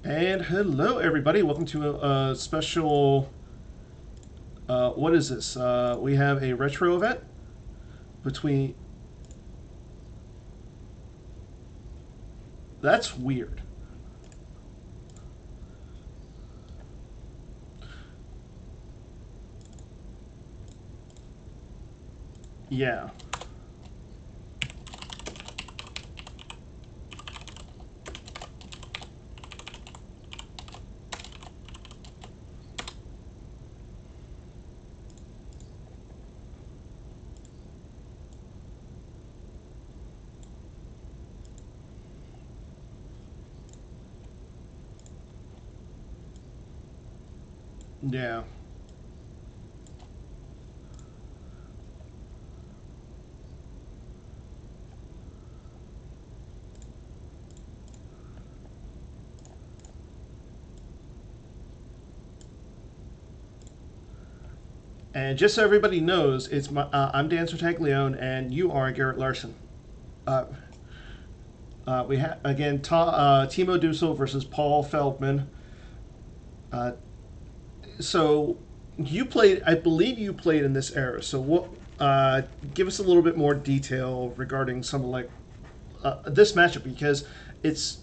And hello, everybody. Welcome to a special. What is this? We have a retro event between. That's weird. Yeah. Yeah. And just so everybody knows, I'm Dan Sertaglione, and you are Garrett Larson. Uh, we have again Timo Dusel versus Paul Feldman. Uh, so you played, I believe you played in this era. So what? Give us a little bit more detail regarding some of this matchup because it's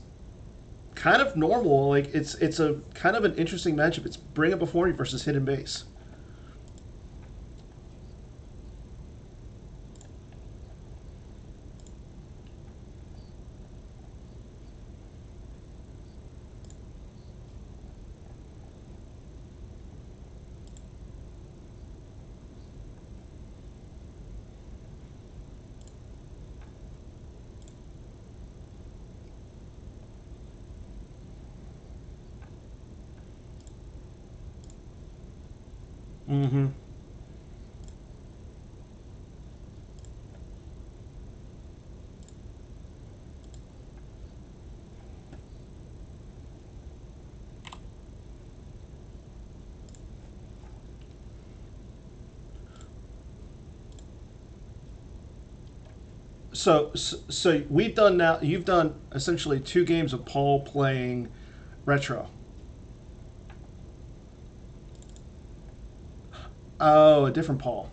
kind of normal. Like it's a kind of an interesting matchup. It's Bring Up Before You versus Hidden Base. Mm-hmm. So we've done now. You've done essentially 2 games of Paul playing retro. Oh, a different Paul.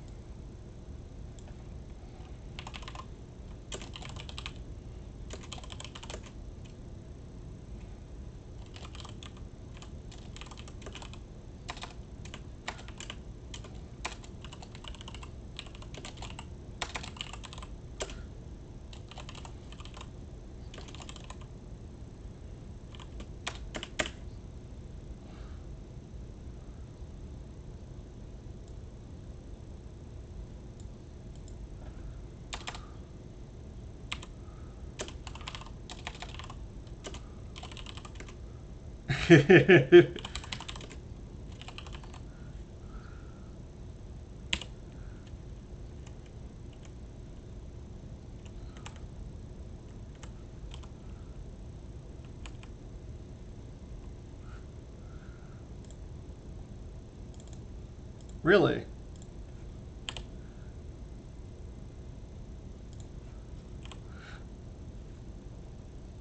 Really?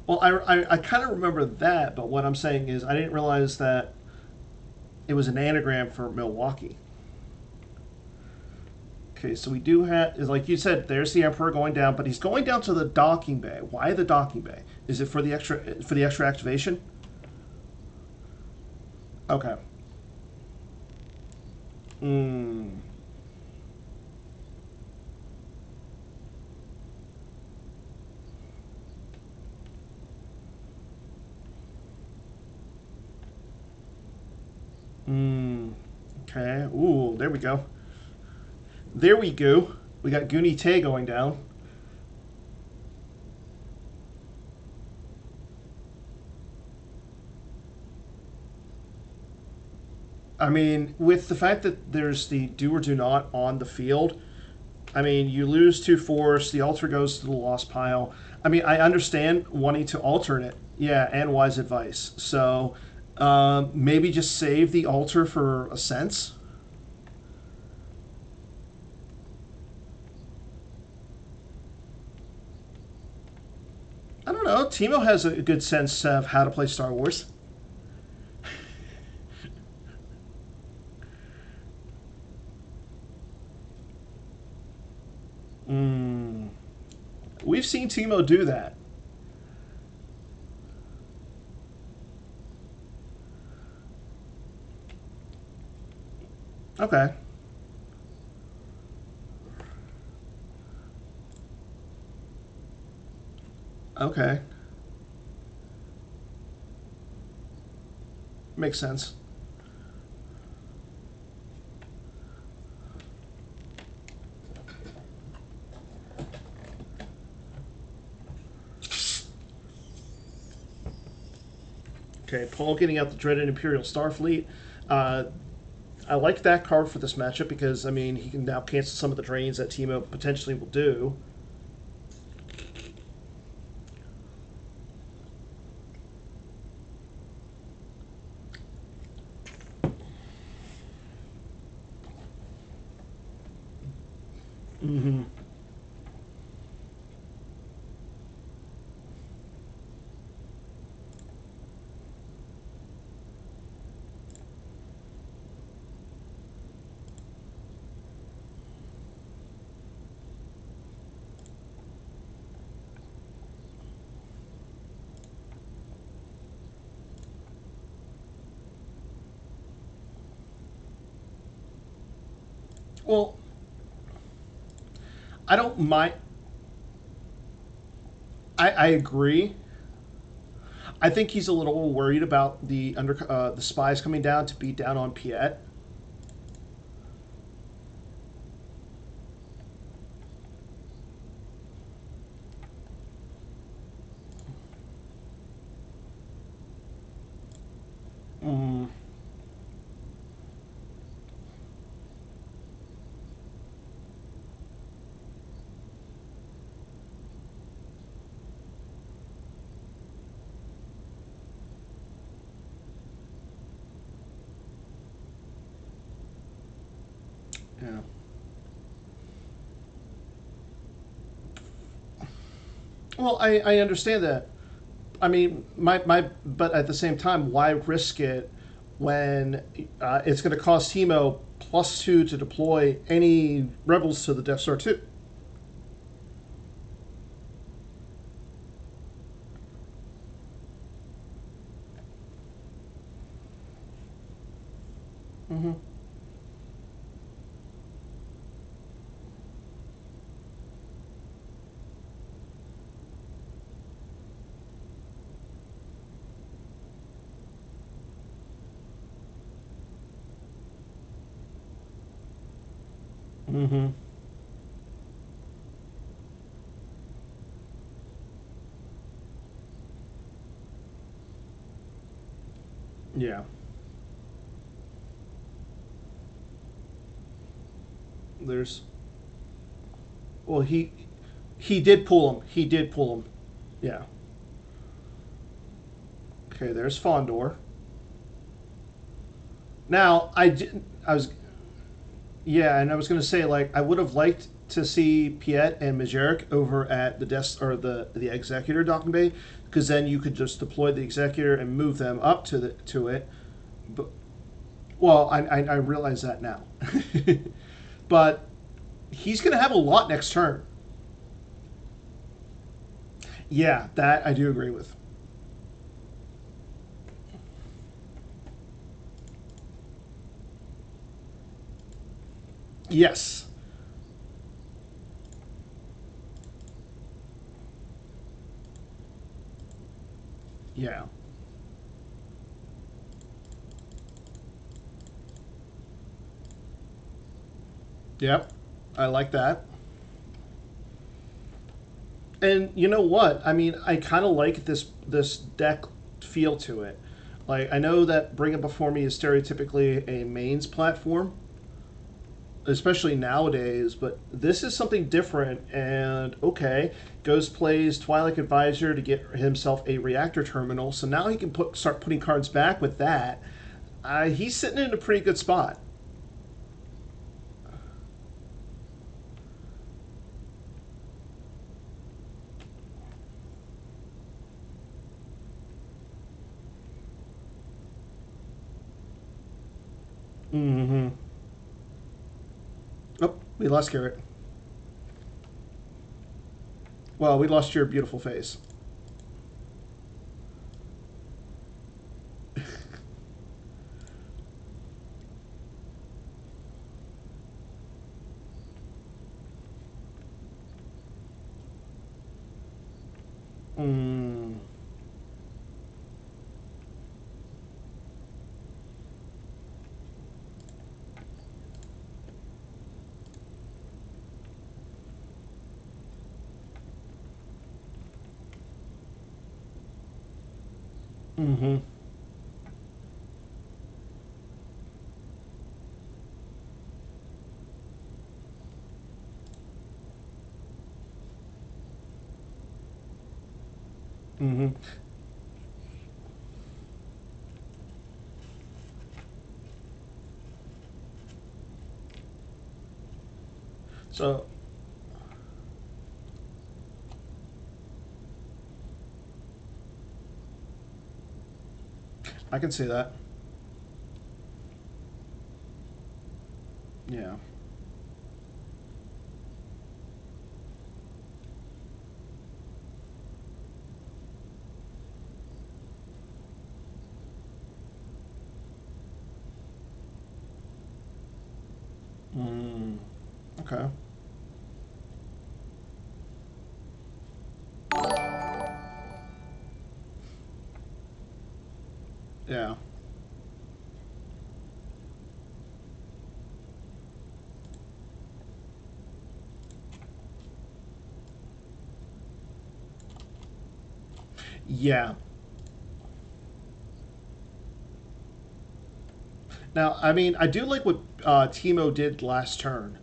Well, I kind of remember that, but what I'm saying is I didn't realize that it was an anagram for Milwaukee. Okay, so we do have, is like you said, there's the Emperor going down, but he's going down to the docking bay. Why the docking bay? Is it for the extra activation? Okay. Mm. Mm. Okay. Ooh, there we go. There we go. We got Goonie Tay going down. I mean, with the fact that there's the do or do not on the field, I mean, you lose 2 force, the altar goes to the lost pile. I mean, I understand wanting to alternate, yeah, and wise advice. So maybe just save the altar for a sense. I don't know. Timo has a good sense of how to play Star Wars. Mm. We've seen Timo do that. Okay. Okay. Makes sense. Okay, Paul getting out the dreaded Imperial Starfleet. Uh, I like that card for this matchup because, I mean, he can now cancel some of the drains that Timo potentially will do. Mm-hmm. Well, I don't mind. I agree. I think he's a little worried about the spies coming down to beat down on Piet. Mm, yeah. Well, I understand that. I mean, but at the same time, why risk it when it's going to cost Timo +2 to deploy any rebels to the Death Star 2? Mm-hmm. Mm-hmm. Yeah. There's well he did pull him. He did pull him. Yeah. Okay. There's Fondor. Now I was yeah, and I was going to say like I would have liked to see Piet and Majeric over at the desk or the Executor docking bay because then you could just deploy the Executor and move them up to it. But well, I realize that now, but he's going to have a lot next turn. Yeah, that I do agree with. Yes. Yeah. Yep. I like that. And you know what? I mean, I kind of like this deck feel to it. Like I know that Bring It Before Me is stereotypically a mains platform, especially nowadays, but this is something different. And okay, Ghost plays Twilight Advisor to get himself a reactor terminal, so now he can start putting cards back with that. He's sitting in a pretty good spot. Mm-hmm. Oh, we lost Garrett. Well, we lost your beautiful face. Mm. Mm-hmm. Mm-hmm. So I can see that. Yeah. Mm. Okay. Yeah. Yeah. Now, I mean, I do like what Timo did last turn.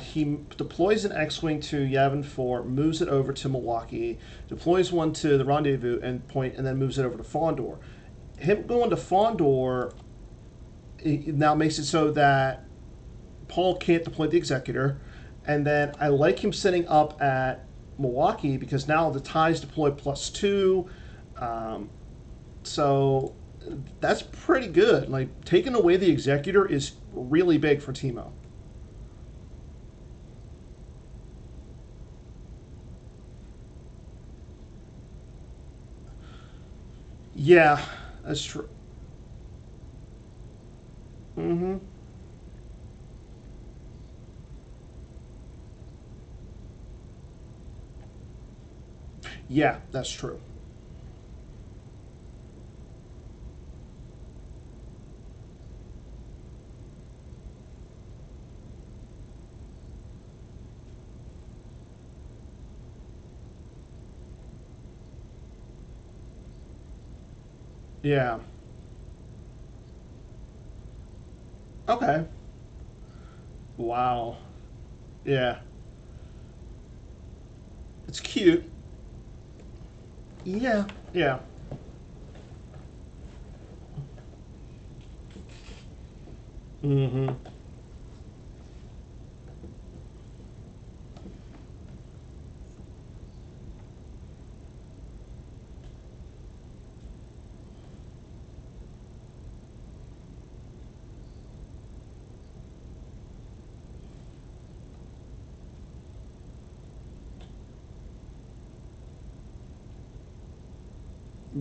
He deploys an X-wing to Yavin 4, moves it over to Milwaukee, deploys one to the rendezvous and point, and then moves it over to Fondor. Him going to Fondor now makes it so that Paul can't deploy the Executor, and then I like him setting up at Milwaukee because now the ties deploy +2. Um, so that's pretty good. Like taking away the Executor is really big for Timo. Yeah, that's true. Mm-hmm. Yeah, that's true. Yeah. Okay. Wow. Yeah. It's cute. Yeah. Yeah. Mm-hmm.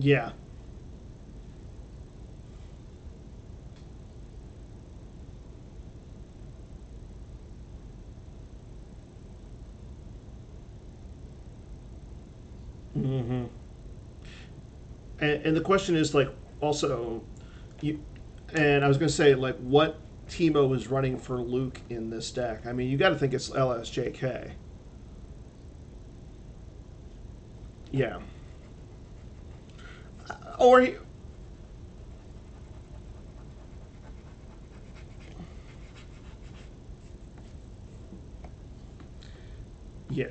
Yeah. Mm-hmm. And the question is like also, you, and I was going to say like what Timo is running for Luke in this deck. I mean, you got to think it's LSJK. Yeah. Or yeah.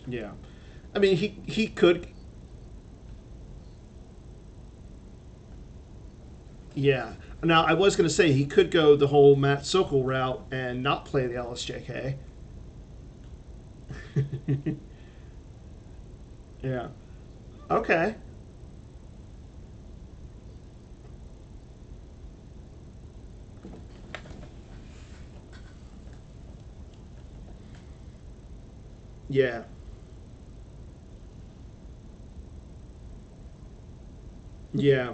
Yeah. I mean, he could. Yeah. Now I was going to say he could go the whole Matt Sokol route and not play the LSJK. Yeah. Okay. Yeah. Yeah.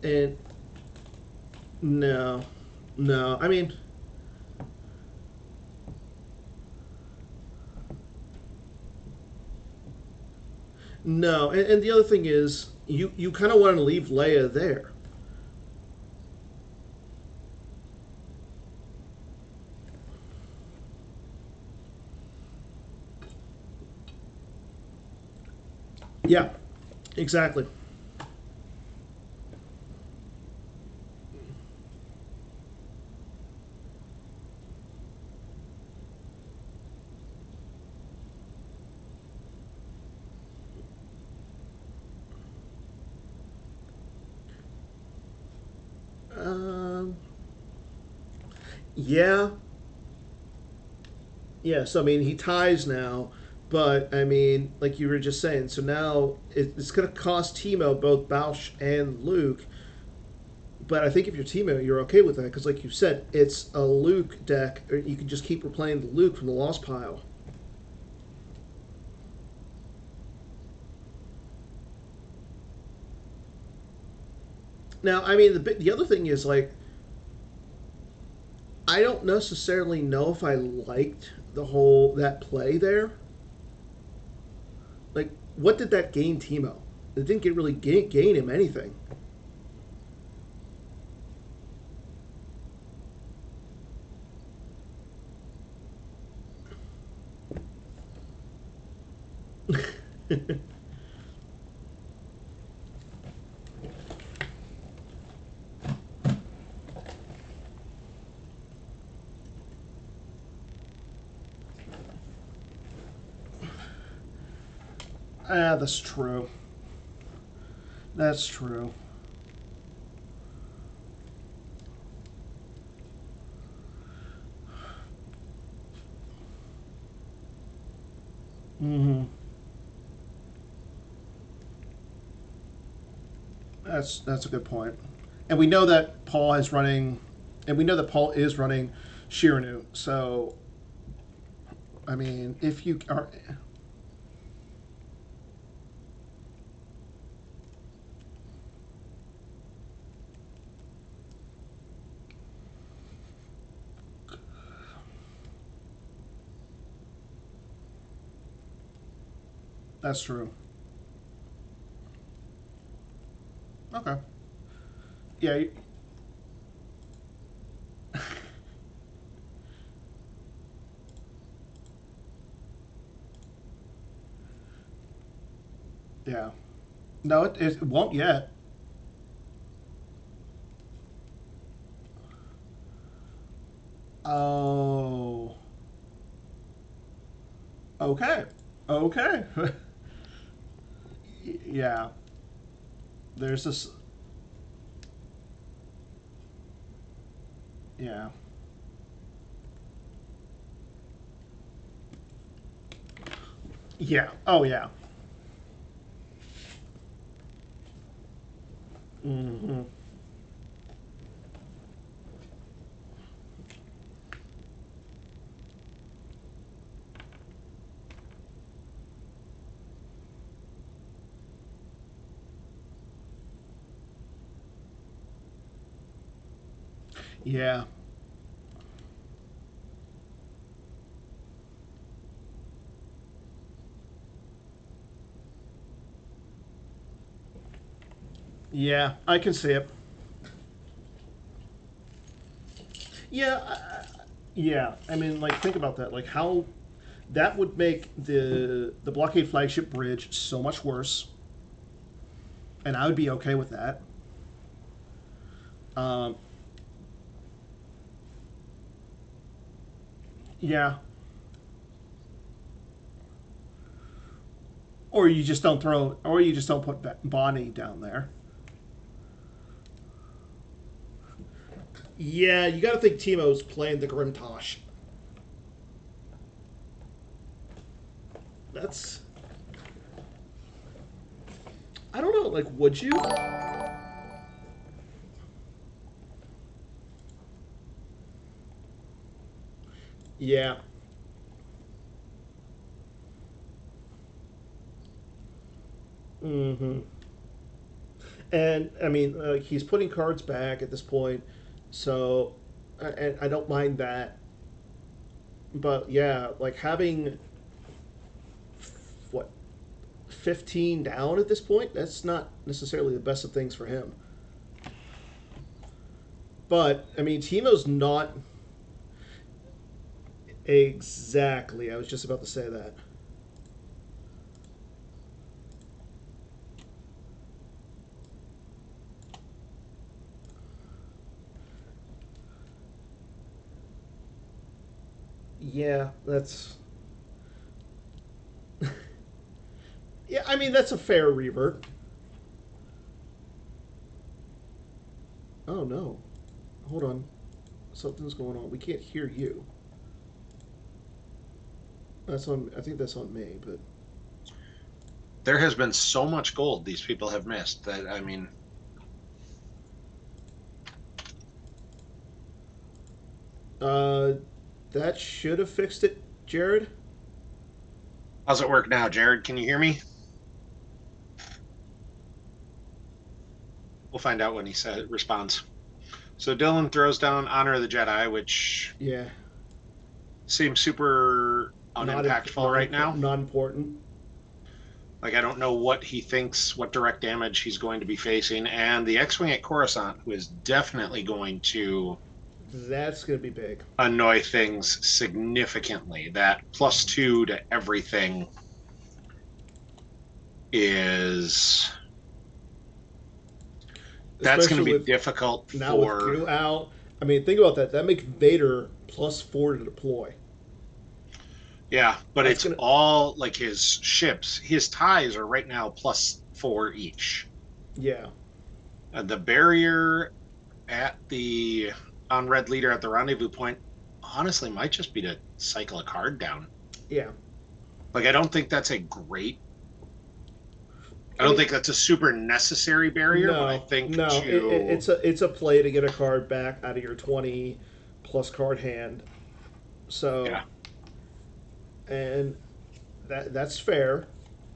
And no, no. I mean, no. And the other thing is, you kind of want to leave Leia there. Yeah, exactly. Um, yeah, yes. I mean, he ties now, but I mean, like you were just saying, so now it's going to cost Timo both Bausch and Luke. But I think if you're Timo, you're okay with that because, like you said, it's a Luke deck. Or you can just keep replaying the Luke from the lost pile. Now, I mean, the other thing is like I don't necessarily know if I liked the whole that play there. Like, what did that gain Timo? It didn't get really gain him anything. Ah, that's true. That's true. Mm-hmm. That's a good point. And we know that Paul is running, and we know that Paul is running Shiranu. So, I mean, if you are, that's true. Okay. Yeah. Yeah. No, it won't yet. Oh. Okay. Okay. Yeah. There's this. Yeah. Yeah. Oh, yeah. Mm-hmm. Yeah. Yeah. I can see it. Yeah. Yeah. I mean, like, think about that. Like, how that would make the blockade flagship bridge so much worse, and I would be okay with that. Um, yeah. Or you just don't throw, or you just don't put Bonnie down there. Yeah, you got to think Timo's playing the Grimtosh. That's. I don't know. Like, would you? Yeah. Mm-hmm. And I mean, he's putting cards back at this point, so and I don't mind that. But yeah, like having what 15 down at this point, that's not necessarily the best of things for him. But I mean, Timo's not exactly. I was just about to say that. Yeah, that's. Yeah, I mean that's a fair revert. Oh no, hold on, something's going on. We can't hear you. That's on. I think that's on me, but There has been so much gold these people have missed that, I mean, uh, that should have fixed it, Jared. how's it work now, Jared? Can you hear me? We'll find out when he responds. So Dylan throws down Honor of the Jedi, which Yeah, seems super not unimpactful right now. not important. Like, I don't know what he thinks, what direct damage he's going to be facing. And the X Wing at Coruscant, who is definitely going to That's gonna be big, annoy things significantly. That +2 to everything is. That's going to especially be with difficult now with for. Goo out. I mean, think about that. That makes Vader +4 to deploy. Yeah, but That's it's gonna. all like his ships. His ties are right now +4 each. Yeah, The barrier at the on red leader at the rendezvous point honestly might just be to cycle a card down. yeah. Like, I don't think that's a great. I I don't mean, think that's a super necessary barrier, but I no, think no. to. It's a play to get a card back out of your 20 plus card hand. So Yeah, and that's fair.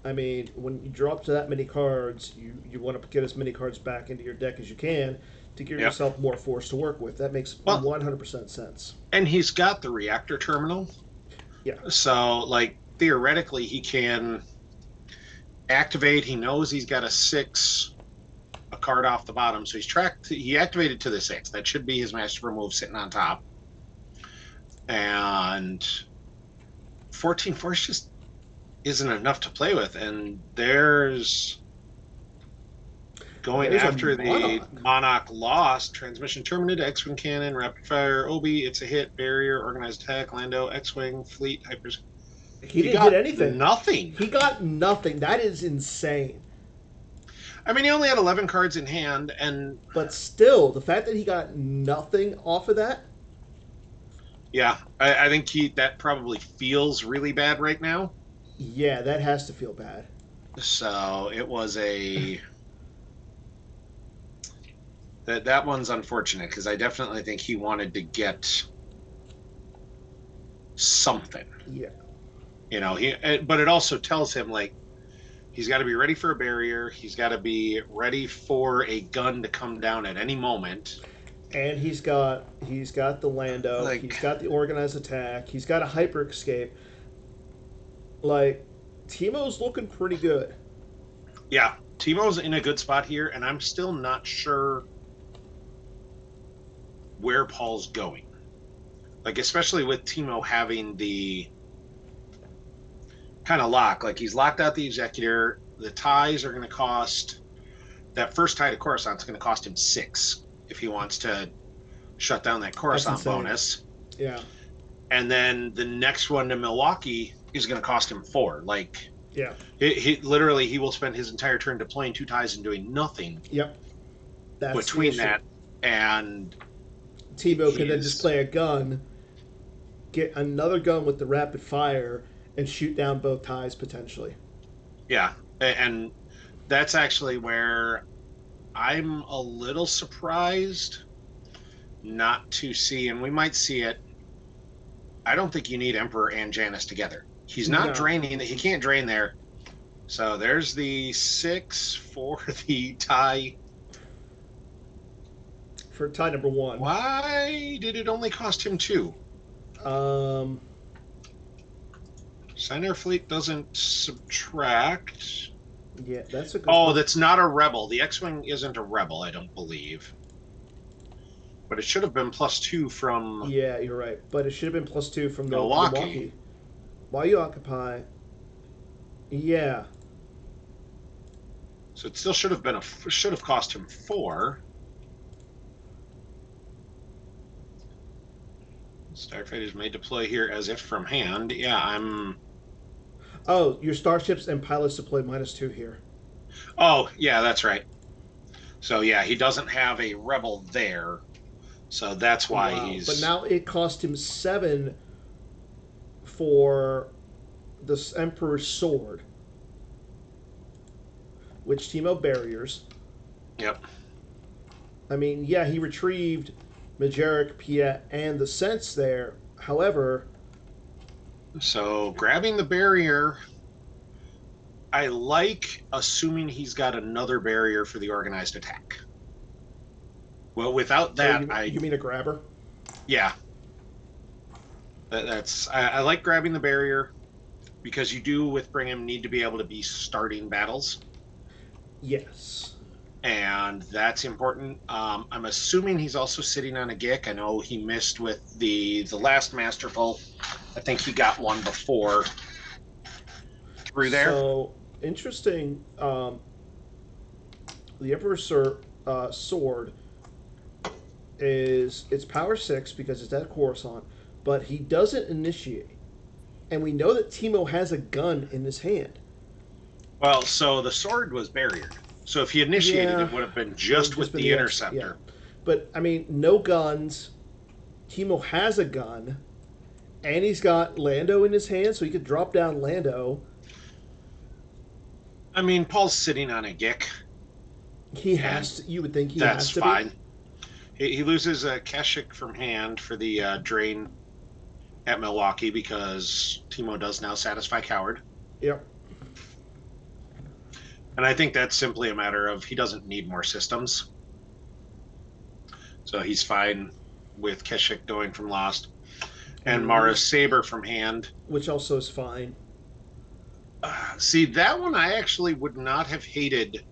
I mean, when you draw up to that many cards, you want to get as many cards back into your deck as you can to give yeah. yourself more force to work with. That makes Well, 100% sense. and he's got the reactor terminal, Yeah, so like theoretically he can activate. He knows he's got a card off the bottom, so he's tracked. He activated to the 6. That should be his master move sitting on top, and 14 force just isn't enough to play with. And there's going there's a after the monarch. Monarch lost. Transmission terminated. X-Wing cannon, rapid fire, Obi. It's a hit. Barrier, organized attack, Lando, X-Wing, fleet, hypers. He He didn't hit got anything. nothing. He got nothing. That is insane. I mean, he only had 11 cards in hand, and But still, the fact that he got nothing off of that, yeah, I think that probably feels really bad right now. yeah, that has to feel bad. So it was a that one's unfortunate because I definitely think he wanted to get something. Yeah. But it also tells him like he's got to be ready for a barrier. He's got to be ready for a gun to come down at any moment. And he's got the Lando, Like, he's got the organized attack, he's got a hyper escape. Like Timo's looking pretty good. yeah, Timo's in a good spot here, and I'm still not sure where Paul's going. Like, especially with Timo having the kind of lock. Like, he's locked out the executor. The ties are going to cost that first tie to Coruscant is going to cost him 6 if he wants to shut down that That's Coruscant insane. bonus. Yeah. And then the next one to Milwaukee is going to cost him 4. Like, Yeah. he will spend his entire turn deploying 2 ties and doing nothing Yep. That's the between issue. that. And Tebow can then just is. play a gun, get another gun with the rapid fire, and shoot down both ties potentially. Yeah, and that's actually where I'm a little surprised not to see, and we might see it. I don't think you need Emperor and Janus together. He's not No. draining. He can't drain there. So there's the 6 for the tie. For tie number 1. Why did it only cost him 2? Um, Center Fleet doesn't subtract. yeah, that's a good Oh, point. that's not a rebel. The X-Wing isn't a rebel, I don't believe. But it should have been +2 from Yeah, you're right. But it should have been +2 from the Milwaukee. While you occupy. Yeah. So it still should have cost him 4. Starfighters may deploy here as if from hand. Yeah, I'm. Oh, your starships and pilots deploy -2 here. Oh, yeah, that's right. So yeah, he doesn't have a rebel there. So that's why he's. But now it cost him 7 for the Emperor's sword, which Timo barriers. Yep. I mean, yeah, he retrieved Majeric, Piet, and the Sense there. However, So grabbing the barrier, I like assuming he's got another barrier for the organized attack. Well, without that, you mean a grabber? Yeah, I like grabbing the barrier because you do with Brigham need to be able to be starting battles. Yes. And that's important. I'm assuming he's also sitting on a GIC. I know he missed with the last Masterful. I think he got one before through there. So interesting. The Emperor's sword is it's power 6 because it's at Coruscant, but he doesn't initiate, and we know that Timo has a gun in his hand. Well, so the sword was barriered. So if he initiated, Yeah. it would have been just with the interceptor. Yeah. But I mean, no guns. Timo has a gun, and he's got Lando in his hand, so he could drop down Lando. I mean, Paul's sitting on a GIC. He has to. You would think he That's has to fine. be. He loses a Kashyyyk from hand for the drain at Milwaukee because Timo does now satisfy Coward. Yep. And I think that's simply a matter of he doesn't need more systems. So he's fine with Kashyyyk going from Lost. And Mara's Saber from hand. Which also is fine. See, that one I actually would not have hated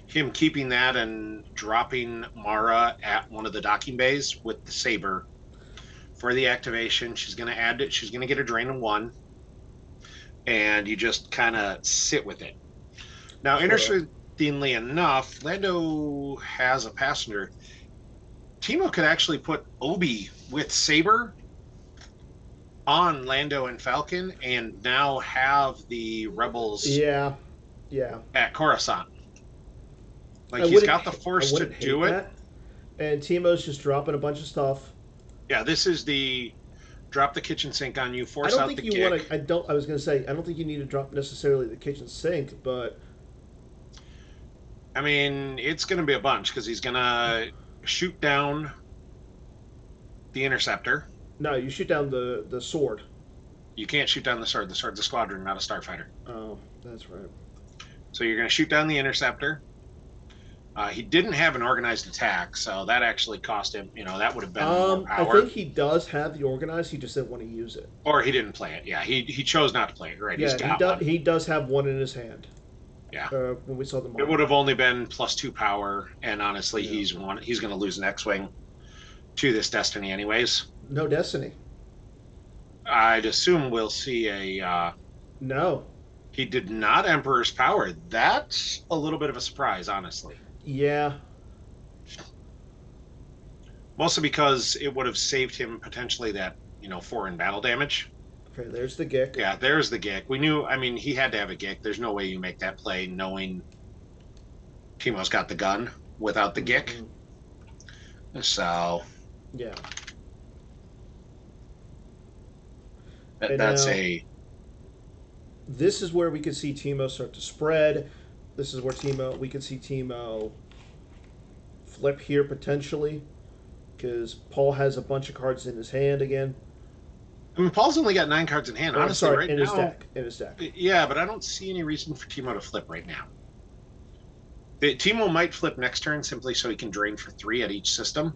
him keeping that and dropping Mara at one of the docking bays with the Saber for the activation. She's going to add it. She's going to get a drain of 1. And you just kind of sit with it. Now, Sure. interestingly enough, Lando has a passenger. Timo could actually put Obi with Saber on Lando and Falcon and now have the Rebels Yeah. at Coruscant. Like, he's got the force to do it. That. And Timo's just dropping a bunch of stuff. Yeah, this is the drop the kitchen sink on you, force I don't out think the you kick. want to. I was going to say I don't think you need to drop necessarily the kitchen sink, but I mean, it's going to be a bunch because he's going to shoot down the interceptor. no, you shoot down the sword. You can't shoot down the sword. The sword's a squadron, not a starfighter. Oh, that's right. So you're going to shoot down the interceptor. He didn't have an organized attack, so that actually cost him. That would have been more power. I think he does have the organized. He just didn't want to use it. Or he didn't play it. Yeah, he chose not to play it. Right? Yeah, he does have one in his hand. Yeah. When we saw the model. It would have only been +2 power, and honestly, he's going to lose an X-wing to this Destiny, anyways. No Destiny. I'd assume we'll see a. No. He did not Emperor's Power. That's a little bit of a surprise, honestly. Yeah. Mostly because it would have saved him potentially that 4 in battle damage. Okay, there's the GIC. Yeah, there's the GIC. We knew. I mean, he had to have a GIC. There's no way you make that play knowing Timo's got the gun without the GIC. Mm-hmm. So Yeah. And That's now a this is where we can see Timo start to spread. This is where we can see Timo flip here potentially because Paul has a bunch of cards in his hand again. I mean, Paul's only got 9 cards in hand. Or I'm Honestly, sorry, right in his now, deck. In his deck. yeah, but I don't see any reason for Timo to flip right now. Timo might flip next turn simply so he can drain for 3 at each system.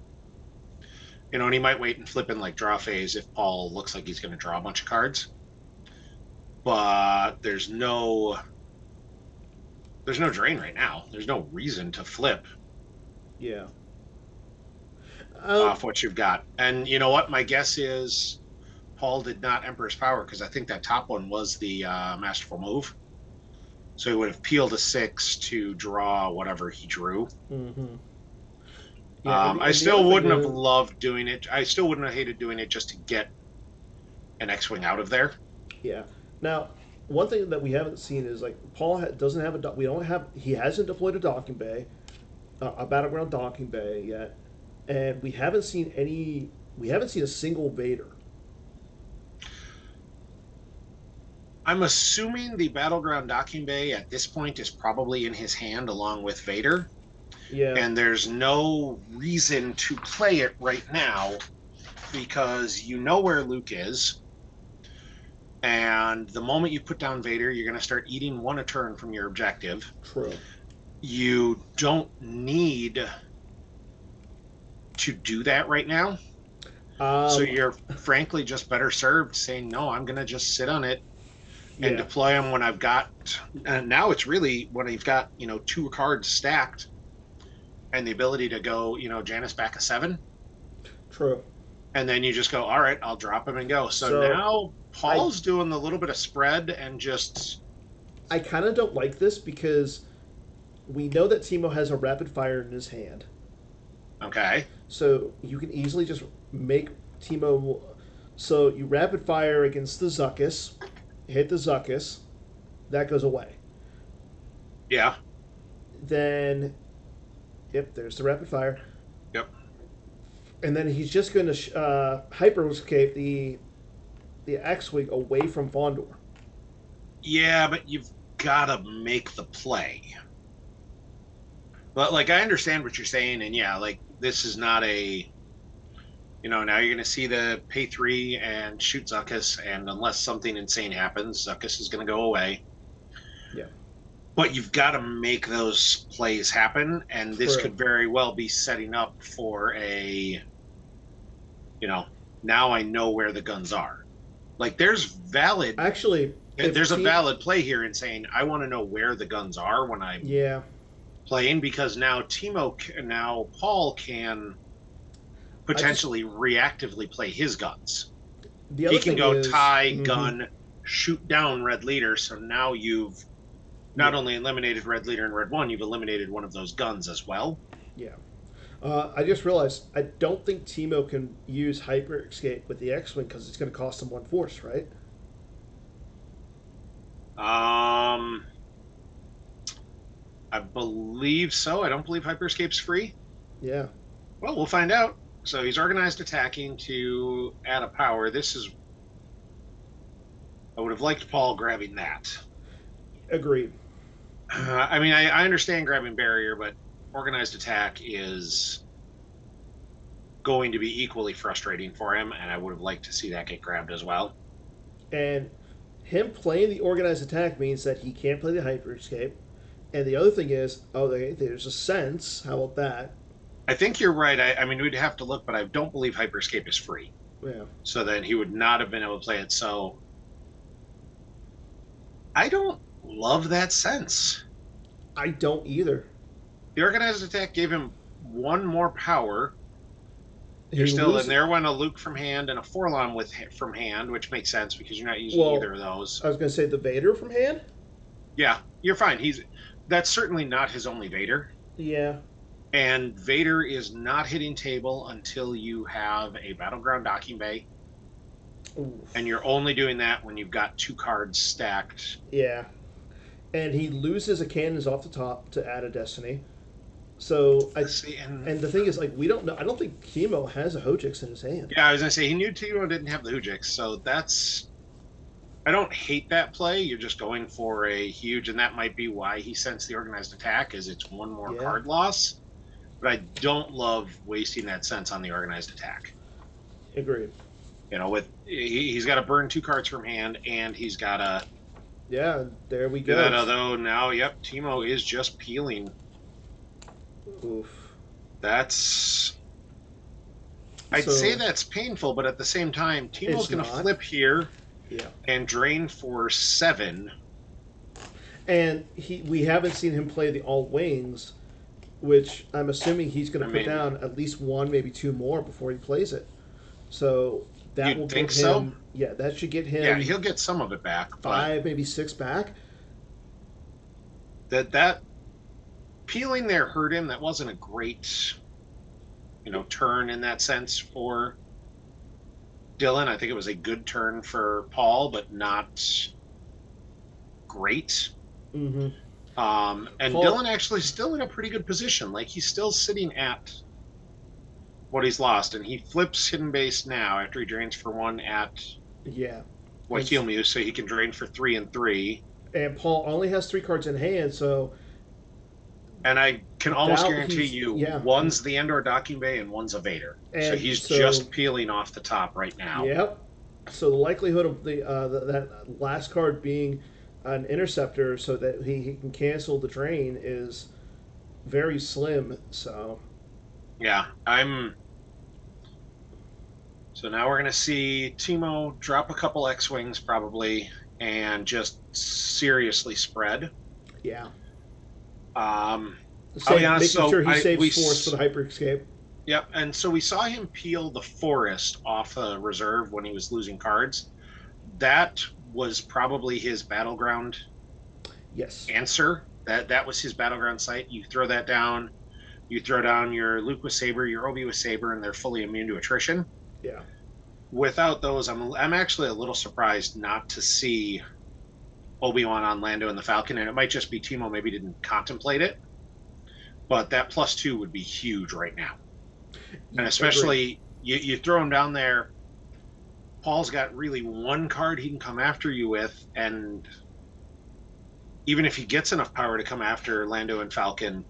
And he might wait and flip in like draw phase if Paul looks like he's going to draw a bunch of cards. But there's no drain right now. There's no reason to flip Yeah. off what you've got. And you know what? My guess is Paul did not Emperor's Power because I think that top one was the Masterful Move. So he would have peeled a 6 to draw whatever he drew. Mm-hmm. Yeah, I still wouldn't have loved doing it. I still wouldn't have hated doing it just to get an X-Wing out of there. Yeah. Now, one thing that we haven't seen is like Paul doesn't have a. We don't have. He hasn't deployed a docking bay, a battleground docking bay yet, and we haven't seen any. We haven't seen a single Vader. I'm assuming the Battleground Docking Bay at this point is probably in his hand along with Vader. Yeah. And there's no reason to play it right now because you know where Luke is. And the moment you put down Vader, you're going to start eating 1 a turn from your objective. True. You don't need to do that right now. So you're frankly just better served saying, no, I'm going to just sit on it and deploy them when I've got. And now it's really when you've got, 2 cards stacked and the ability to go, Janus back a 7. True. And then you just go, all right, I'll drop him and go. So now Paul's doing the little bit of spread and just. I kind of don't like this because we know that Timo has a rapid fire in his hand. Okay. So you can easily just make Timo. So you rapid fire against the Zuckuss, hit the Zuckuss, that goes away. Yeah. Then, yep, there's the rapid fire. Yep. And then he's just going to hyper escape the X-Wing away from Fondor. Yeah, but you've got to make the play. But, I understand what you're saying, and yeah, this is not a, now you're going to see the pay 3 and shoot Zuckuss, and unless something insane happens, Zuckuss is going to go away. Yeah. But you've got to make those plays happen, and this could very well be setting up for a, now I know where the guns are. There's valid. Actually, there's a valid play here in saying, I want to know where the guns are when I'm playing, because now Paul can potentially reactively play his guns. He can go tie, gun, shoot down Red Leader, so now you've not only eliminated Red Leader and Red 1, you've eliminated one of those guns as well. Yeah. I just realized I don't think Timo can use Hyper Escape with the X-Wing because it's going to cost him 1 force, right? I believe so. I don't believe Hyper Escape's free. Yeah. Well, we'll find out. So he's organized attacking to add a power. I would have liked Paul grabbing that. Agreed. I understand grabbing barrier, but organized attack is going to be equally frustrating for him, and I would have liked to see that get grabbed as well. And him playing the organized attack means that he can't play the Hyper Escape. And the other thing is, there's a sense. How about that? I think you're right. We'd have to look, but I don't believe Hyper Escape is free. Yeah. So then he would not have been able to play it. So I don't love that sense. I don't either. The organized attack gave him 1 more power. You're still in there when a Luke from hand and a Forlom from hand, which makes sense because you're not using either of those. I was going to say the Vader from hand? Yeah, you're fine. That's certainly not his only Vader. Yeah. And Vader is not hitting table until you have a Battleground Docking Bay. Oof. And you're only doing that when you've got 2 cards stacked. Yeah. And he loses a cannons off the top to add a Destiny. So See, and the thing is, like, we don't know. I don't think Chemo has a Hojix in his hand. yeah, I was gonna say he knew Timo didn't have the Hujix, so that's. I don't hate that play. You're just going for a huge, and that might be why he sends the organized attack, is it's one more Yeah. card loss. But I don't love wasting that sense on the organized attack. Agreed. You know, with he's got to burn 2 cards from hand, and he's got to. Yeah, there we go. That, although now, yep, Timo is just peeling. Oof. That's. I'd say that's painful, but at the same time, Timo's going to flip here, and drain for 7. And we haven't seen him play the alt wings, which I'm assuming he's going to put down at least 1, maybe 2 more before he plays it. So that will give him. So? Yeah, that should get him. Yeah, he'll get some of it back. 5, maybe 6 back. That peeling there hurt him. That wasn't a great, turn in that sense for Dylan. I think it was a good turn for Paul, but not great. Mm-hmm. And Paul, Dylan actually still in a pretty good position. Like, he's still sitting at what he's lost, and he flips hidden base now after he drains for 1 at Wahilmu, so he can drain for 3 and 3. And Paul only has 3 cards in hand, so. And I can almost guarantee you, one's the Endor docking bay and one's a Vader. And so he's just peeling off the top right now. Yep. So the likelihood of that last card being an interceptor, so that he can cancel the drain, is very slim. So. Yeah, So now we're going to see Timo drop a couple X-Wings probably and just seriously spread. Yeah. I'll be honest, making sure he saves force for the hyper escape. Yep, and so we saw him peel the forest off a reserve when he was losing cards. That was probably his battleground answer. That was his battleground site. You throw that down, you throw down your Luke with Saber, your Obi with Saber, and they're fully immune to attrition. Yeah. Without those, I'm actually a little surprised not to see Obi-Wan on Lando and the Falcon, and it might just be Timo maybe didn't contemplate it, but that +2 would be huge right now. And especially you throw him down there, Paul's got really 1 card he can come after you with, and even if he gets enough power to come after Lando and Falcon,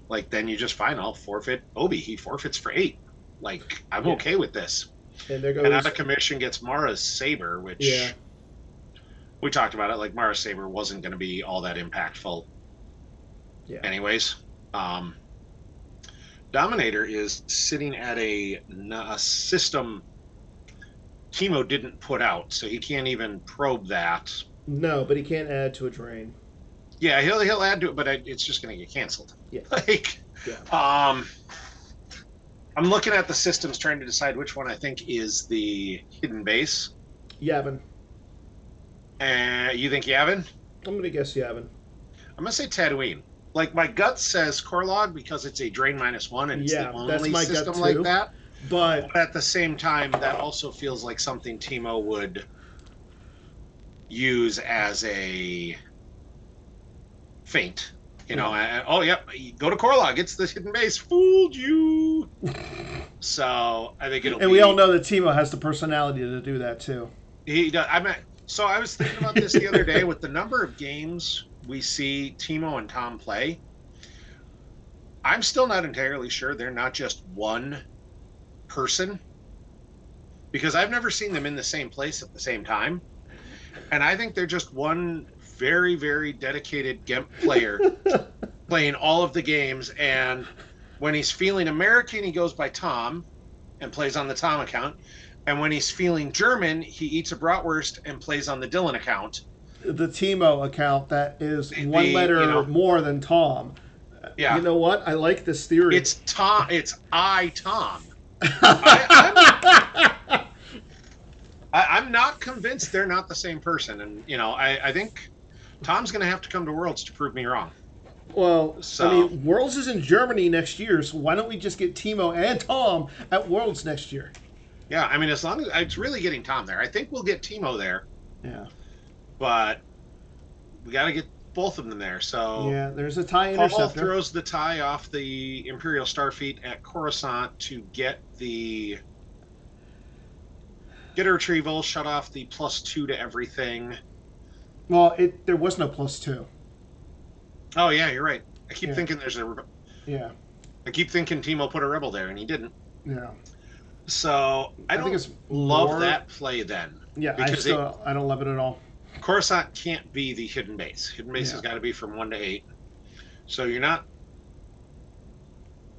like, then you just fine, I'll forfeit Obi. He forfeits for 8. Like, I'm okay with this. And there goes. And out of commission gets Mara's Saber, which we talked about it. Like, Mara's Saber wasn't going to be all that impactful. Yeah. Anyways, Dominator is sitting at a system Timo didn't put out, so he can't even probe that. No, but he can't add to a drain. Yeah, he'll add to it, but it's just going to get canceled. Yeah. I'm looking at the systems, trying to decide which one I think is the hidden base. Yavin. You think Yavin? I'm going to guess Yavin. I'm going to say Tatooine. Like, my gut says Korlog because it's a drain -1 and it's the only system like that. But at the same time, that also feels like something Timo would use as a feint. Go to Korlog. It's the hidden base. Fooled you. So I think it'll. And we all know that Timo has the personality to do that too. He does. So I was thinking about this the other day with the number of games we see Timo and Tom play. I'm still not entirely sure they're not just one person, because I've never seen them in the same place at the same time, and I think they're just one very, very dedicated GIMP player playing all of the games. And when he's feeling American, he goes by Tom and plays on the Tom account. And when he's feeling German, he eats a bratwurst and plays on the Dylan account. The Timo account, that is one letter more than Tom. Yeah. You know what? I like this theory. It's Tom. It's Tom. I'm not convinced they're not the same person. And, I think Tom's going to have to come to Worlds to prove me wrong. Well, Worlds is in Germany next year, so why don't we just get Timo and Tom at Worlds next year? Yeah, as long as it's really getting Tom there. I think we'll get Timo there. Yeah. But we got to get both of them there. So yeah, there's a tie Paul interceptor. throws the tie off the Imperial Starfleet at Coruscant to get a retrieval, shut off the +2 to everything. Well, there was no +2. Oh yeah, you're right. I keep Yeah. thinking Yeah. I keep thinking Timo put a rebel there, and he didn't. Yeah. So I think don't it's love more... that play then. Yeah, because I don't love it at all. Coruscant can't be the hidden base. Hidden base Yeah. has got to be from 1 to 8. So you're not.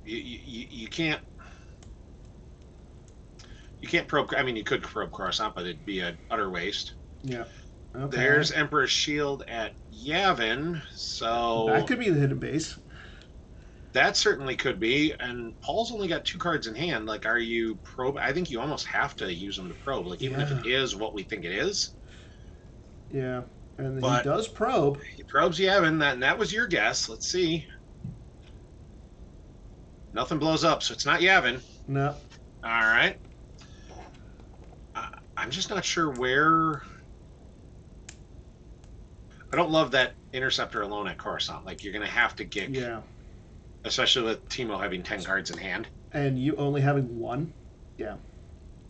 You can't. You can't probe. I mean, you could probe Coruscant, but it'd be an utter waste. Yeah. Okay. There's Emperor's Shield at Yavin, so that could be the hidden base. That certainly could be. And Paul's only got 2 cards in hand. Like, are you probe? I think you almost have to use them to probe. Like, even if it is what we think it is. Yeah, and he does probe. He probes Yavin. That was your guess. Let's see. Nothing blows up, so it's not Yavin. No. All right. I'm just not sure where. I don't love that interceptor alone at Coruscant. Like, you're going to have to get. Yeah. Especially with Timo having 10 cards in hand. And you only having 1? Yeah.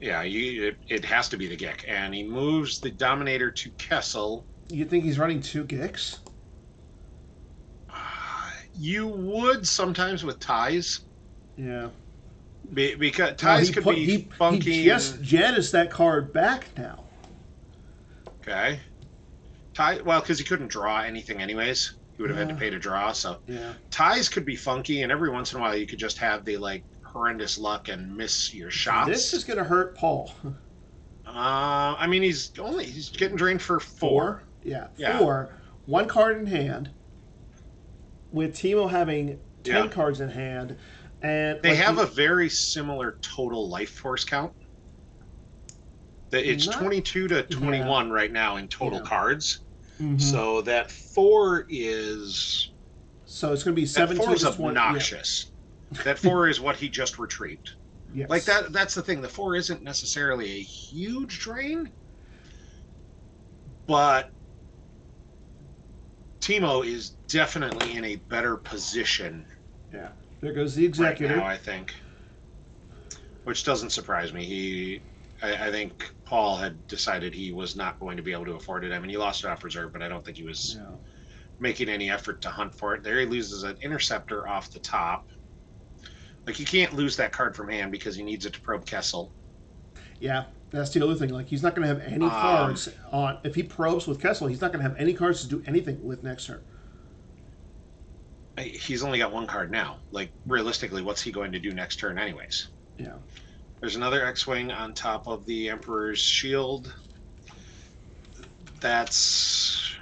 Yeah, it has to be the Gek. And he moves the Dominator to Kessel. You think he's running 2 Geks? You would sometimes with ties. Yeah. Because ties could be funky. He just jettisoned that card back now. Okay. Well, because he couldn't draw anything anyways. He would have had to pay to draw. So ties could be funky, and every once in a while you could just have the horrendous luck and miss your shots. This is going to hurt Paul. I mean, he's getting drained for 4. Yeah, 4. 1 card in hand. With Timo having 10 cards in hand, and they have a very similar total life force count. It's 22 to 21 right now in total cards. Mm-hmm. So that 4 is. So it's going to be 17. 4 is obnoxious. Yeah. That 4 is what he just retrieved. Yes. Like that's the thing. The 4 isn't necessarily a huge drain, but Timo is definitely in a better position. Yeah. There goes the executor. Right now, I think. Which doesn't surprise me. I think Paul had decided he was not going to be able to afford it. I mean, he lost it off reserve, but I don't think he was making any effort to hunt for it. There he loses an interceptor off the top. Like, he can't lose that card from hand because he needs it to probe Kessel. Yeah, that's the other thing. Like, he's not going to have any cards on. If he probes with Kessel, he's not going to have any cards to do anything with next turn. He's only got 1 card now. Like, realistically, what's he going to do next turn anyways? Yeah. There's another X-Wing on top of the Emperor's shield. That's...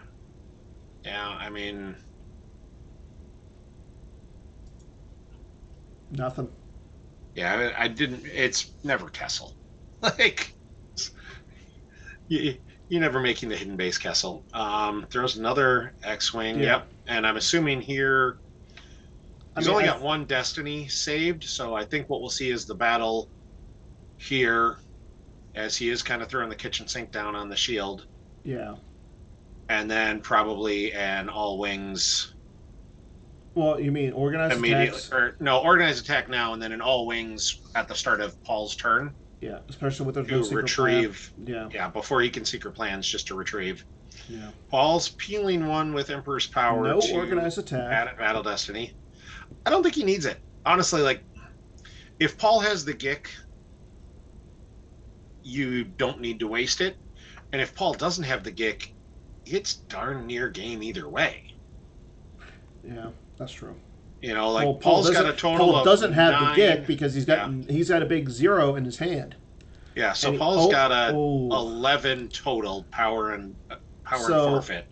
Yeah, I mean... Nothing. Yeah, I didn't... It's never Kessel. Like... You're never making the hidden base Kessel. Throws another X-Wing. Yep. And I'm assuming here... He's only got 1 Destiny saved, so I think what we'll see is the battle... here, as he is kind of throwing the kitchen sink down on the shield. Yeah. And then probably an all wings. Well, you mean organized attacks? No, organized attack now, and then an all wings at the start of Paul's turn. Yeah, especially with the to retrieve. Plan. Yeah, before he can secret plans, just to retrieve. Yeah. Paul's peeling 1 with Emperor's Power. No organized attack. Battle Destiny. I don't think he needs it. Honestly, like, if Paul has the Gik, you don't need to waste it. And if Paul doesn't have the Gik, it's darn near game either way. Yeah, that's true. You know, like, Paul's got a total Paul doesn't have 9, the Gik because he's got a big 0 in his hand. Yeah, so Paul's got a 11 total power and forfeit.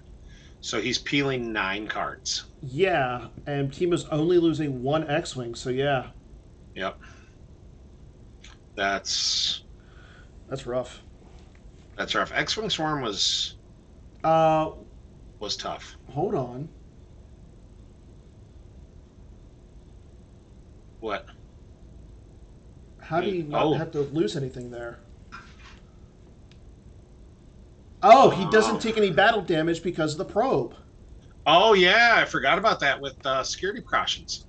So he's peeling 9 cards. Yeah, and Timo's only losing 1 X-Wing, so yeah. Yep. That's rough. That's rough. X-Wing Swarm was tough. Hold on. What? How do you not have to lose anything there? Oh, he doesn't take any battle damage because of the probe. Oh yeah, I forgot about that with security precautions.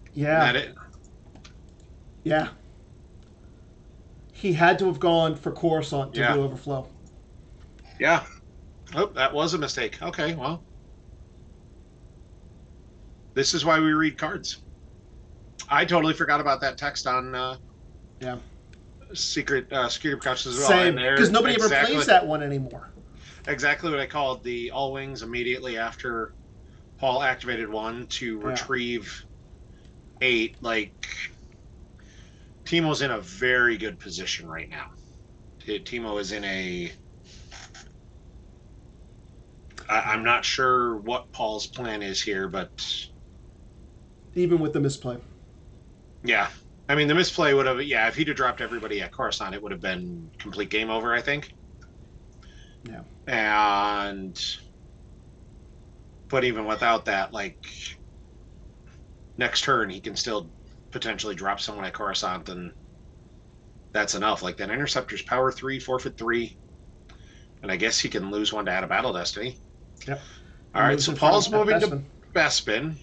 And Yeah, that it. yeah. He had to have gone for Coruscant to Yeah, do overflow. yeah. Oh, that was a mistake. Okay, well, this is why we read cards. I totally forgot about that text on Yeah. secret security precautions as well. And Same, because they're nobody ever plays that one anymore. exactly what I called the all wings immediately after Paul activated one to Yeah. retrieve 8. Like Timo's in a very good position right now. Timo is in a. I'm not sure what Paul's plan is here, but Even with the misplay. yeah. I mean, the misplay would have, yeah, if he'd have dropped everybody at Coruscant, it would have been complete game over, I think. Yeah. And, but even without that, like, next turn, he can still potentially drop someone at Coruscant, and that's enough. Like, that Interceptor's power 3, forfeit 3, and I guess he can lose one to Out of Battle Destiny. Yep. All And right, moves so in front Paul's of moving to Bespin. Bespin.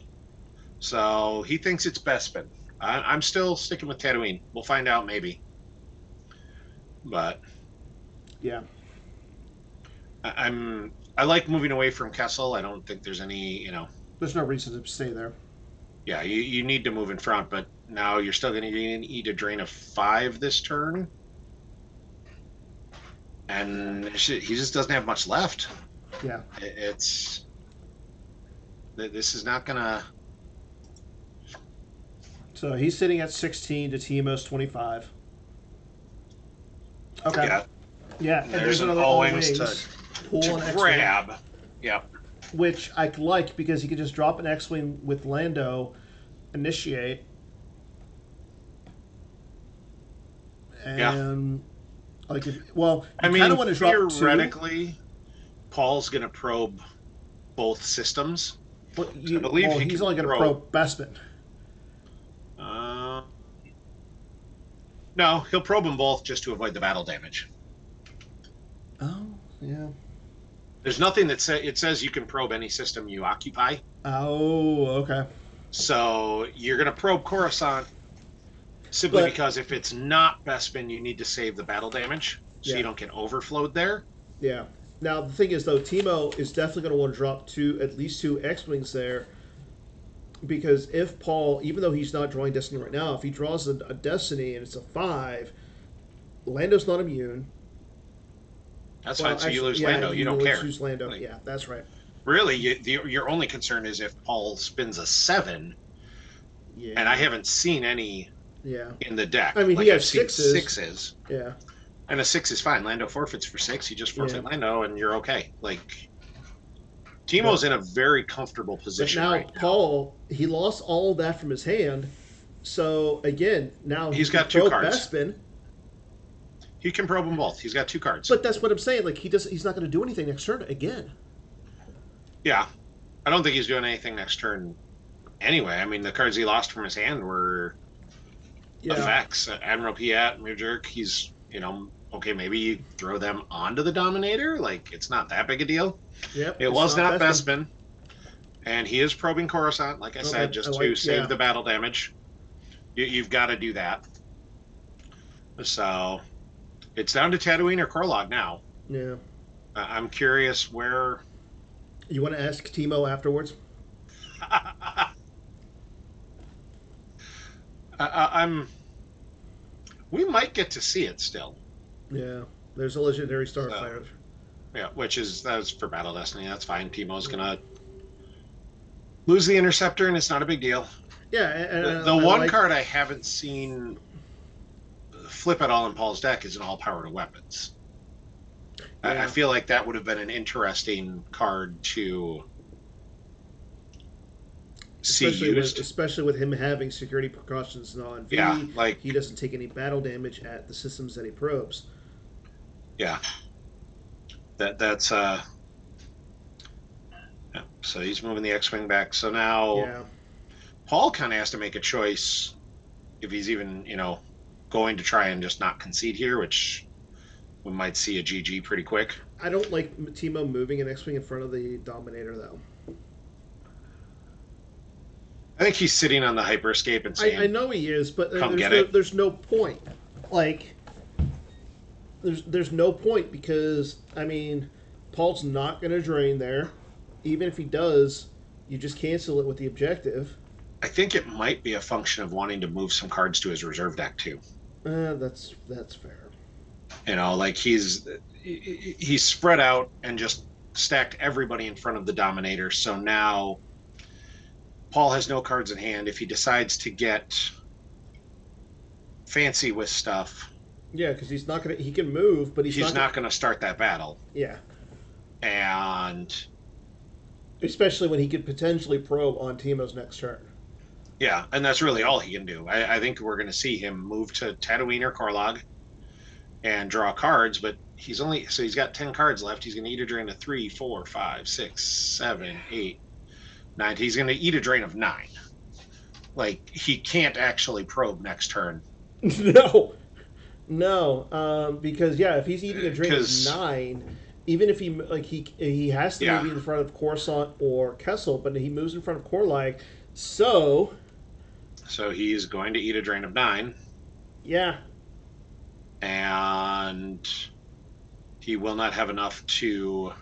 So he thinks it's Bespin. I'm still sticking with Tatooine. We'll find out maybe. But Yeah. I like moving away from Kessel. I don't think there's any, There's no reason to stay there. yeah, you need to move in front, but now you're still going to eat a drain of 5 this turn. And he just doesn't have much left. Yeah. This is not going to. So he's sitting at 16 to Timo's 25. Okay. Yeah. Yeah, and There's an another all all wings wings. Pull to an X-wing, grab. Yep. which I like because he could just drop an X-wing with Lando, initiate, Yeah. and like well, I you kind of mean, want to drop two. theoretically, Paul's going to probe both systems. But I believe he's only going to probe Bespin. Uh, no, he'll probe them both just to avoid the battle damage. Oh, yeah. There's nothing that it says you can probe any system you occupy. Oh, okay. So you're going to probe Coruscant simply because if it's not Bespin, you need to save the battle damage so you don't get overflowed there. Yeah. Now the thing is, though, Timo is definitely going to want to drop at least two X-wings there, because if Paul, even though he's not drawing Destiny right now, if he draws a Destiny and it's a 5, Lando's not immune. That's fine. So you lose Lando. You don't care. Lose Lando. Yeah, that's right. Really, your only concern is if Paul spins a 7. Yeah. And I haven't seen any. Yeah. In the deck. I mean, like he has sixes. 6s. Yeah. And a 6 is fine. Lando forfeits for 6. You just forfeit Lando, and you're okay. Like Timo's in a very comfortable position. But now Paul, he lost all of that from his hand. So again, now he's got 2 cards. Bespin. He can probe them both. He's got 2 cards. But that's what I'm saying. Like he's not going to do anything next turn again. Yeah, I don't think he's doing anything next turn. Anyway, I mean the cards he lost from his hand were effects. Admiral Piat, Mirjerk. He's okay. Maybe you throw them onto the Dominator. Like it's not that big a deal. Yep. It was not Bespin. And he is probing Coruscant, like I said, just to save the battle damage. You've got to do that. So it's down to Tatooine or Korlog now. Yeah. I'm curious where. You want to ask Timo afterwards? We might get to see it still. Yeah. There's a legendary Starfighter. Yeah, that's for Battle Destiny. That's fine. Timo's gonna lose the Interceptor, and it's not a big deal. Yeah, and the one card I haven't seen flip at all in Paul's deck is an all power to weapons. Yeah. I feel like that would have been an interesting card to see used. Especially with him having security precautions on V. Yeah, like he doesn't take any battle damage at the systems that he probes. Yeah. That's yeah. So he's moving the X-wing back. So now Paul kind of has to make a choice if he's even, going to try and just not concede here, which we might see a GG pretty quick. I don't like Timo moving an X-wing in front of the Dominator, though. I think he's sitting on the hyperscape and I saying, know he is, but "Come get it." there's no point. Like there's no point because I mean, Paul's not going to drain there. Even if he does, you just cancel it with the objective. I think it might be a function of wanting to move some cards to his reserve deck too. That's fair. You know, like he's spread out and just stacked everybody in front of the Dominator. So now Paul has no cards in hand. If he decides to get fancy with stuff, Yeah, because he's not gonna. He can move, but he's not going to start that battle. Yeah, And especially when he could potentially probe on Teemo's next turn. yeah, and that's really all he can do. I think we're going to see him move to Tatooine or Korlog and draw cards, but he's got 10 cards left. He's going to eat a drain of 3, 4, 5, 6, 7, 8, 9. He's going to eat a drain of 9. Like, he can't actually probe next turn. No, because yeah, if he's eating a drain of 9, even if he has to move in front of Coruscant or Kessel, but he moves in front of Korlag, so he's going to eat a drain of 9. Yeah. And he will not have enough to.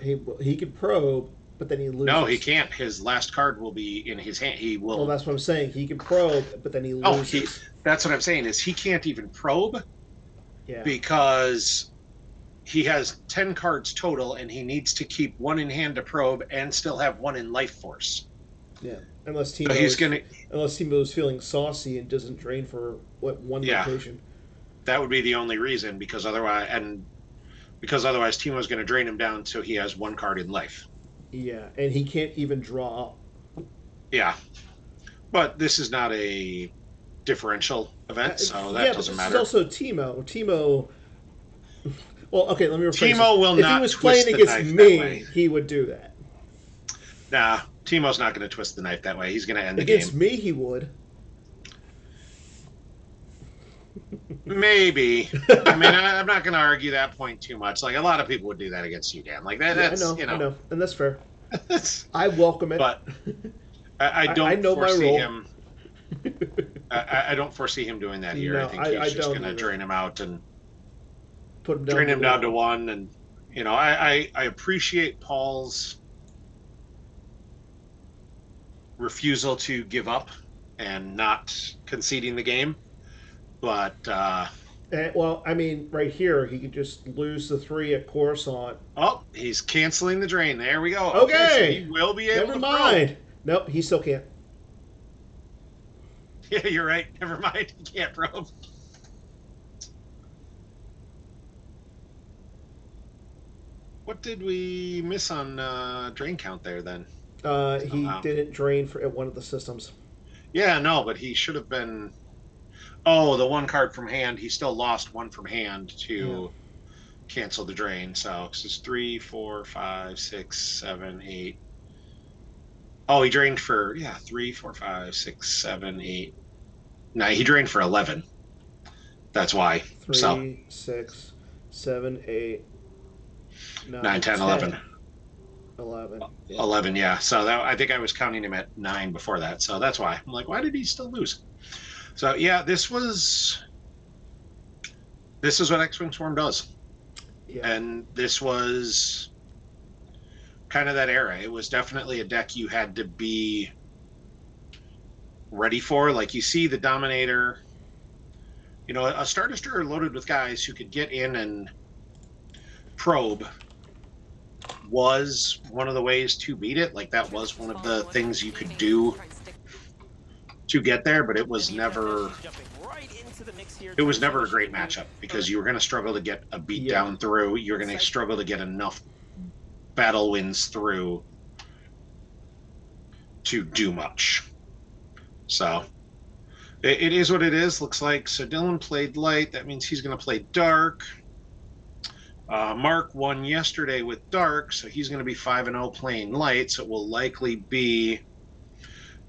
He could probe, but then he loses. No, he can't. His last card will be in his hand. He will. Well, that's what I'm saying. He can probe, but then he loses. That's what I'm saying. Is he can't even probe. Yeah. Because he has 10 cards total, and he needs to keep 1 in hand to probe and still have 1 in life force. Yeah, unless Teemo's feeling saucy and doesn't drain for one location. That would be the only reason, because otherwise Teemo's going to drain him down so he has 1 card in life. Yeah, and he can't even draw up. Yeah, but this is not a differential event, so that doesn't matter. This is also Teemo. Well, okay, let me rephrase. Teemo will not. If he was playing against me, he would do that. Nah, Teemo's not going to twist the knife that way. He's going to end the game. Against me, he would. Maybe. I mean, I'm not going to argue that point too much. Like, a lot of people would do that against you, Dan. Like that's I know, and that's fair. I welcome it. But I don't foresee him. I don't foresee him doing that here. No, I think he's just going to drain him out and put him down drain him down to 1. And I appreciate Paul's refusal to give up and not conceding the game, but well, I mean, right here he could just lose the 3 at Coruscant. Oh, he's canceling the drain. There we go. Okay, so he will be able. Never mind. Nope, he still can't. Yeah, you're right. Never mind. He can't probe. What did we miss on drain count there then? He didn't drain at one of the systems. Yeah, no, but he should have been. Oh, the 1 card from hand. He still lost 1 from hand to cancel the drain. So it's 3, 4, 5, 6, 7, 8. Oh, he drained for 3, 4, 5, 6, 7, 8. No, he drained for 11. That's why. 3, 6, 7, 8, 9, 10, 11. 11. Yeah. 11, yeah. So I think I was counting him at 9 before that. So that's why. I'm like, why did he still lose? So yeah, this is what X-Wing Swarm does. Yeah. And this was kind of that era. It was definitely a deck you had to be ready for. Like, you see the Dominator, a Star Destroyer loaded with guys who could get in and probe was one of the ways to beat it. Like, that was one of the things you could do to get there, but it was never a great matchup because you were going to struggle to get a beat down through. You're going to struggle to get enough battle wins through to do much. So it is what it is. Looks like so Dylan played light. That means he's going to play dark. Mark won yesterday with dark, so he's going to be 5-0 playing light. So it will likely be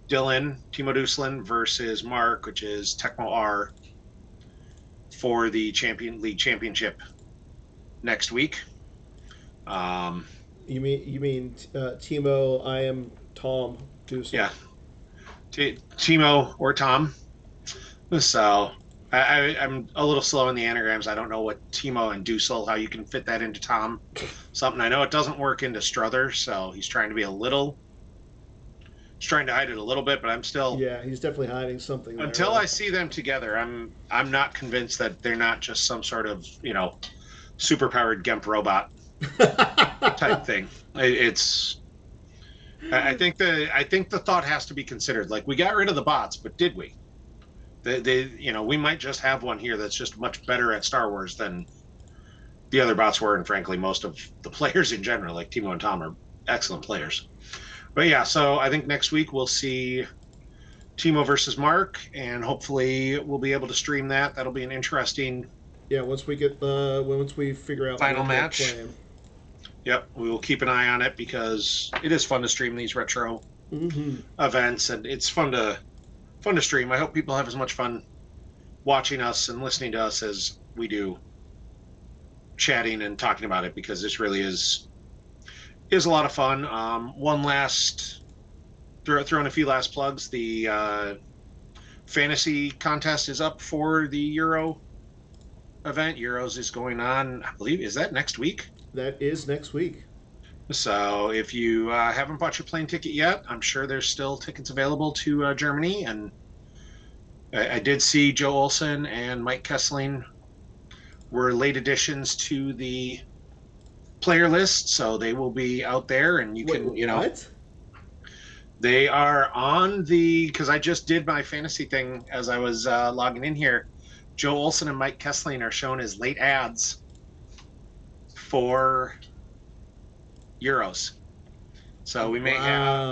Dylan, Teemo Dusel-dillen versus Mark, which is Tecmo R, for the League Championship next week. You mean Teemo? I am Tom Dusel. Yeah. Timo or Tom. So I'm a little slow in the anagrams. I don't know what Timo and Dusel, how you can fit that into Tom. Something I know it doesn't work into Struther, so he's trying to be he's trying to hide it a little bit, but I'm still, Yeah, he's definitely hiding something there. until I see them together, I'm not convinced that they're not just some sort of, superpowered Gemp robot type thing. It's I think the thought has to be considered. Like, we got rid of the bots, but did we? We might just have one here that's just much better at Star Wars than the other bots were, and frankly, most of the players in general, like Timo and Tom, are excellent players. But yeah, so I think next week we'll see Timo versus Mark, and hopefully we'll be able to stream that. That'll be an interesting once we figure out final match. Yep, we will keep an eye on it because it is fun to stream these retro events, and it's fun to stream. I hope people have as much fun watching us and listening to us as we do chatting and talking about it, because this really is a lot of fun. One last throwing a few last plugs. The fantasy contest is up for the Euro event. Euros is going on, I believe, is that next week? That is next week. So if you haven't bought your plane ticket yet, I'm sure there's still tickets available to Germany. And I did see Joe Olsen and Mike Kessling were late additions to the player list, so they will be out there, and you can, What? They are on the, because I just did my fantasy thing as I was logging in here. Joe Olsen and Mike Kessling are shown as late ads for Euros. So we may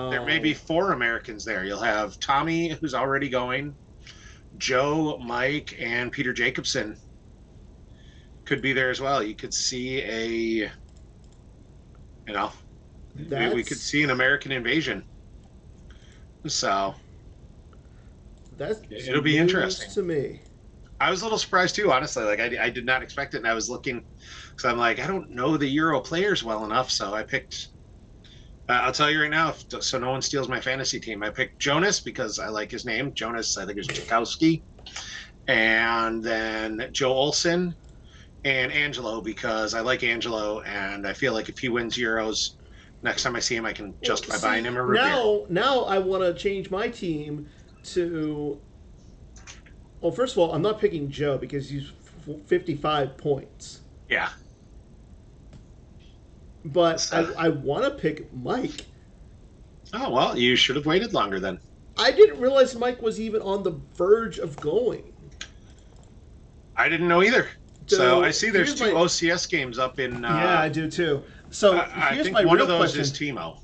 there may be 4 Americans there. You'll have Tommy, who's already going, Joe, Mike, and Peter Jacobson could be there as well. You could see we could see an American invasion. So it'll be interesting to me. I was a little surprised too, honestly. Like, I did not expect it, and I was looking, because I'm like, I don't know the Euro players well enough, so I picked. I'll tell you right now, so no one steals my fantasy team. I picked Jonas because I like his name. Jonas, I think is Tchaikovsky, and then Joe Olsen and Angelo, because I like Angelo, and I feel like if he wins Euros, next time I see him, I can justify buying him a root beer. Now I want to change my team to. Well, first of all, I'm not picking Joe because he's 55 points. Yeah. But I want to pick Mike. Oh, well, you should have waited longer then. I didn't realize Mike was even on the verge of going. I didn't know either. So I see there's 2 OCS games up in... yeah, I do too. So I here's think my one real of those question. is Timo.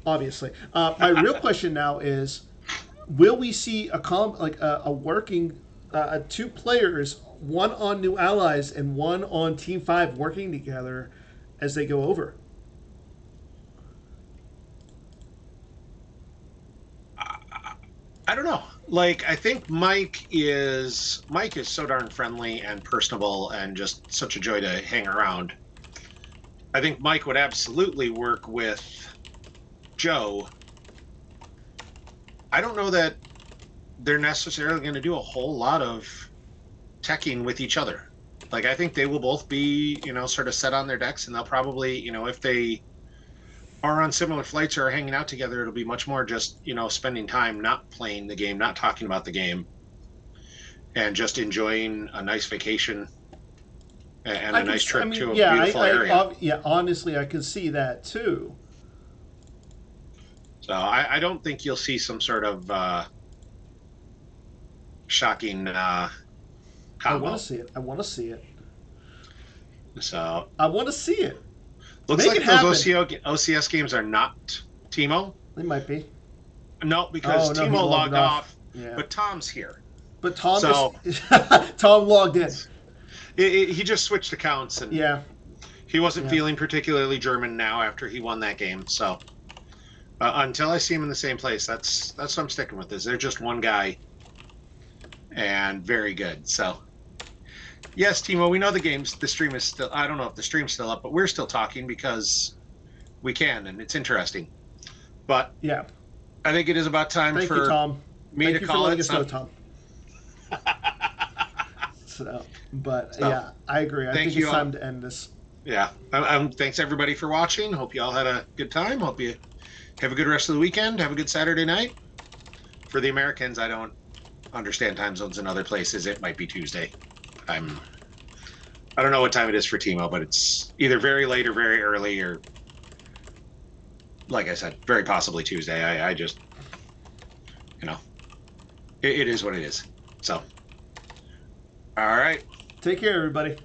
Obviously. My real question now is, will we see a working... 2 players, one on New Allies and one on Team 5, working together as they go over? I don't know. Like, I think Mike is so darn friendly and personable and just such a joy to hang around. I think Mike would absolutely work with Joe. I don't know that they're necessarily going to do a whole lot of teching with each other. Like, I think they will both be, sort of set on their decks, and they'll probably, if they are on similar flights or are hanging out together, it'll be much more just, spending time not playing the game, not talking about the game, and just enjoying a nice vacation and a nice trip to a beautiful area. Yeah, honestly, I could see that too. So I don't think you'll see some sort of shocking combo. I want to see it. So I want to see it. Looks like those OCS games are not Timo. They might be. No, because Timo logged off. Yeah. But Tom's here. But Tom logged in. He just switched accounts, and he wasn't feeling particularly German now after he won that game. So until I see him in the same place, that's what I'm sticking with. They're just one guy, and very good. So yes, Timo, we know the games. The stream is still. I don't know if the stream's still up, but we're still talking because we can, and it's interesting. But yeah, I think it is about time Thank you, Tom. me Thank to you for call letting it us know, some. Tom. So, but So, yeah, I agree. I thank think you it's all. time to end this. Yeah. Thanks everybody for watching. Hope you all had a good time. Hope you have a good rest of the weekend. Have a good Saturday night. For the Americans, I don't understand time zones in other places. It might be Tuesday. I don't know what time it is for Timo, but it's either very late or very early, or like I said, very possibly Tuesday. I just, you know, it is what it is. So, all right. Take care, everybody.